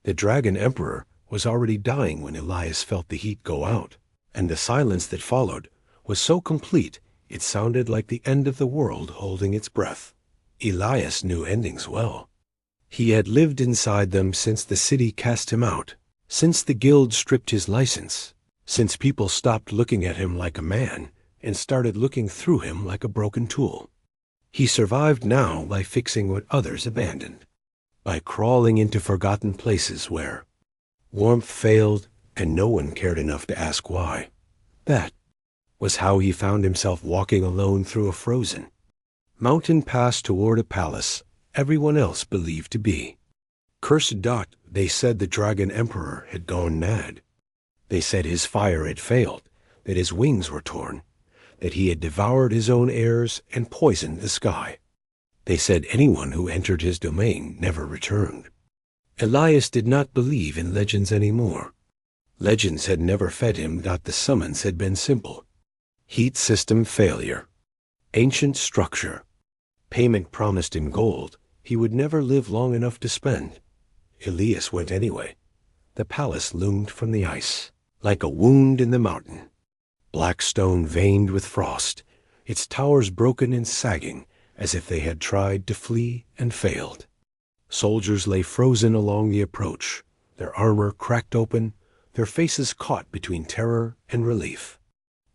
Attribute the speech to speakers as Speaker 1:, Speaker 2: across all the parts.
Speaker 1: The Dragon Emperor was already dying when Elias felt the heat go out, and the silence that followed was so complete it sounded like the end of the world holding its breath. Elias knew endings well. He had lived inside them since the city cast him out, since the guild stripped his license, since people stopped looking at him like a man and started looking through him like a broken tool. He survived now by fixing what others abandoned, by crawling into forgotten places where warmth failed and no one cared enough to ask why. That was how he found himself walking alone through a frozen mountain pass toward a palace everyone else believed to be cursed. They said the Dragon Emperor had gone mad. They said his fire had failed, that his wings were torn, that he had devoured his own heirs and poisoned the sky. They said anyone who entered his domain never returned. Elias did not believe in legends anymore. Legends had never fed him. The summons had been simple. Heat system failure. Ancient structure. Payment promised in gold he would never live long enough to spend. Elias went anyway. The palace loomed from the ice, like a wound in the mountain. Black stone veined with frost, its towers broken and sagging as if they had tried to flee and failed. Soldiers lay frozen along the approach, their armor cracked open, their faces caught between terror and relief.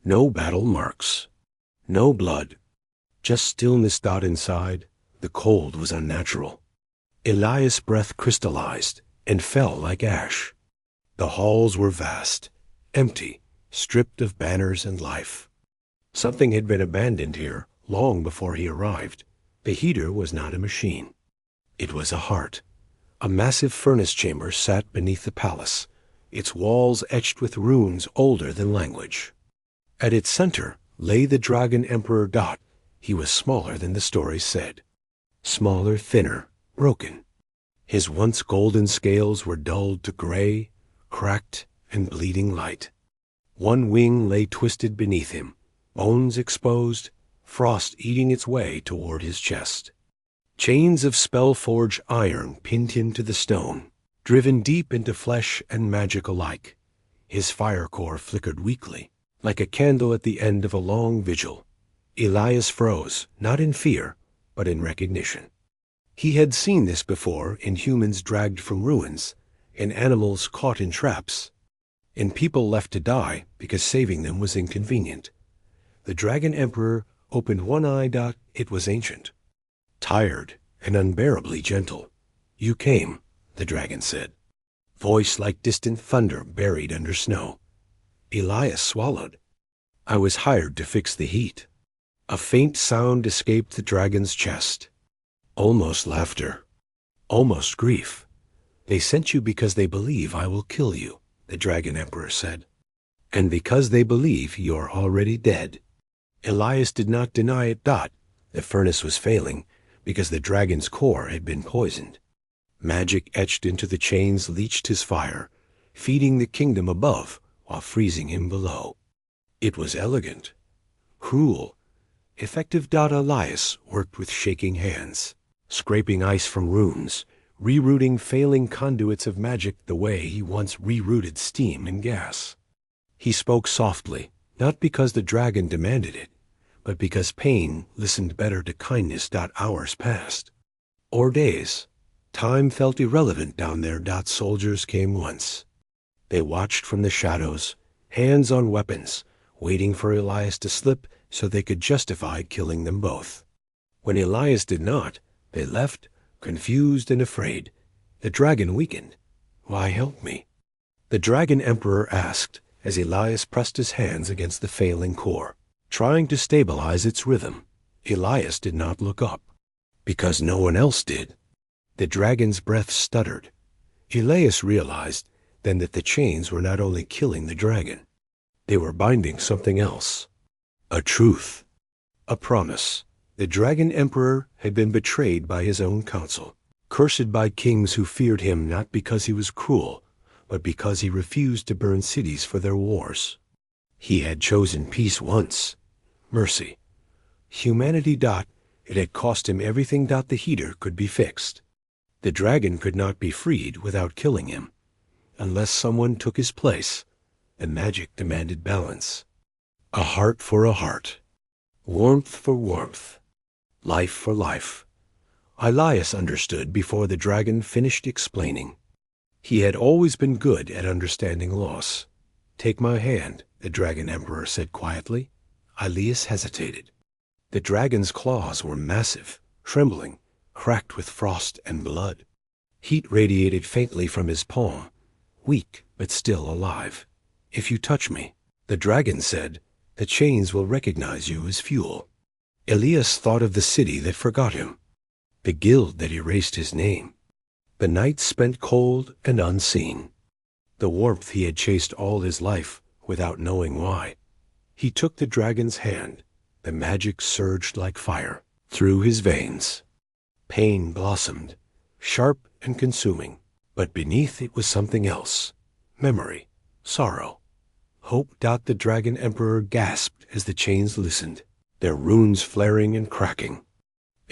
Speaker 1: No battle marks. No blood. Just stillness. Inside, the cold was unnatural. Elias' breath crystallized and fell like ash. The halls were vast, empty, stripped of banners and life. Something had been abandoned here long before he arrived. The heater was not a machine. It was a heart. A massive furnace chamber sat beneath the palace, its walls etched with runes older than language. At its center lay the Dragon Emperor. He was smaller than the stories said. Smaller, thinner, broken. His once golden scales were dulled to gray, cracked, and bleeding light. One wing lay twisted beneath him, bones exposed, frost eating its way toward his chest. Chains of spell-forged iron pinned him to the stone, driven deep into flesh and magic alike. His fire core flickered weakly, like a candle at the end of a long vigil. Elias froze, not in fear, but in recognition. He had seen this before in humans dragged from ruins, in animals caught in traps, in people left to die because saving them was inconvenient. The Dragon Emperor opened one eye. It was ancient, tired, and unbearably gentle. "You came," the dragon said, voice like distant thunder buried under snow. Elias swallowed. "I was hired to fix the heat." A faint sound escaped the dragon's chest. Almost laughter. Almost grief. "They sent you because they believe I will kill you," the Dragon Emperor said. "And because they believe you're already dead." Elias did not deny it. The furnace was failing because the dragon's core had been poisoned. Magic etched into the chains leached his fire, feeding the kingdom above while freezing him below. It was elegant, cruel, effective. Elias worked with shaking hands, scraping ice from runes, rerouting failing conduits of magic the way he once rerouted steam and gas. He spoke softly, not because the dragon demanded it, but because pain listened better to kindness. Hours passed, or days. Time felt irrelevant down there. Soldiers came once. They watched from the shadows, hands on weapons, waiting for Elias to slip so they could justify killing them both. When Elias did not, they left, confused and afraid. The dragon weakened. "Why help me?" the Dragon Emperor asked as Elias pressed his hands against the failing core, trying to stabilize its rhythm. Elias did not look up, because no one else did. The dragon's breath stuttered. Elias realized then that the chains were not only killing the dragon, they were binding something else. A truth. A promise. The Dragon Emperor had been betrayed by his own council, cursed by kings who feared him not because he was cruel, but because he refused to burn cities for their wars. He had chosen peace once, mercy. Humanity. It had cost him everything. The heater could be fixed. The dragon could not be freed without killing him, unless someone took his place, and magic demanded balance. A heart for a heart, warmth for warmth, life for life. Elias understood before the dragon finished explaining. He had always been good at understanding loss. "Take my hand," the dragon emperor said quietly. Elias hesitated. The dragon's claws were massive, trembling, cracked with frost and blood. Heat radiated faintly from his palm, weak but still alive. "If you touch me," the dragon said, "the chains will recognize you as fuel." Elias thought of the city that forgot him, the guild that erased his name, the nights spent cold and unseen, the warmth he had chased all his life without knowing why. He took the dragon's hand. The magic surged like fire through his veins. Pain blossomed, sharp and consuming, but beneath it was something else. Memory, sorrow, hope. The dragon emperor gasped as the chains loosened, their runes flaring and cracking.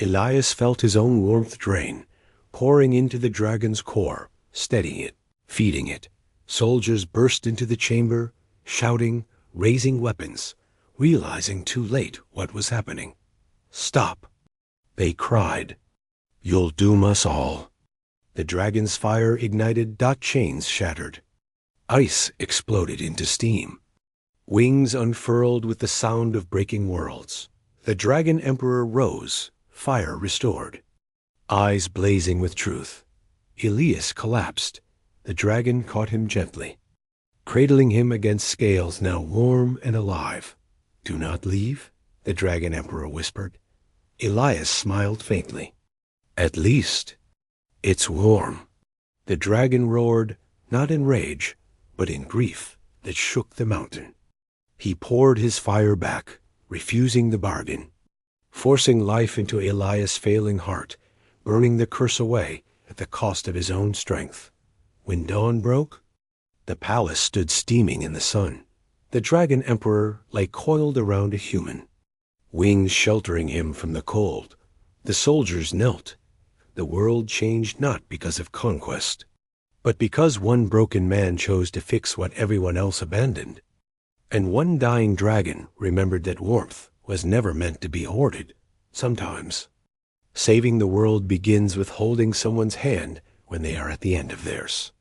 Speaker 1: Elias felt his own warmth drain, pouring into the dragon's core, steadying it, feeding it. Soldiers burst into the chamber, shouting, raising weapons, realizing too late what was happening. "Stop!" they cried. "You'll doom us all." The dragon's fire ignited. Chains shattered. Ice exploded into steam. Wings unfurled with the sound of breaking worlds. The dragon emperor rose, fire restored, eyes blazing with truth. Elias collapsed. The dragon caught him gently, cradling him against scales now warm and alive. "Do not leave," the dragon emperor whispered. Elias smiled faintly. "At least it's warm." The dragon roared, not in rage, but in grief that shook the mountain. He poured his fire back, refusing the bargain, forcing life into Elias' failing heart, burning the curse away at the cost of his own strength. When dawn broke, the palace stood steaming in the sun. The dragon emperor lay coiled around a human, wings sheltering him from the cold. The soldiers knelt. The world changed not because of conquest, but because one broken man chose to fix what everyone else abandoned. And one dying dragon remembered that warmth was never meant to be hoarded. Sometimes saving the world begins with holding someone's hand when they are at the end of theirs.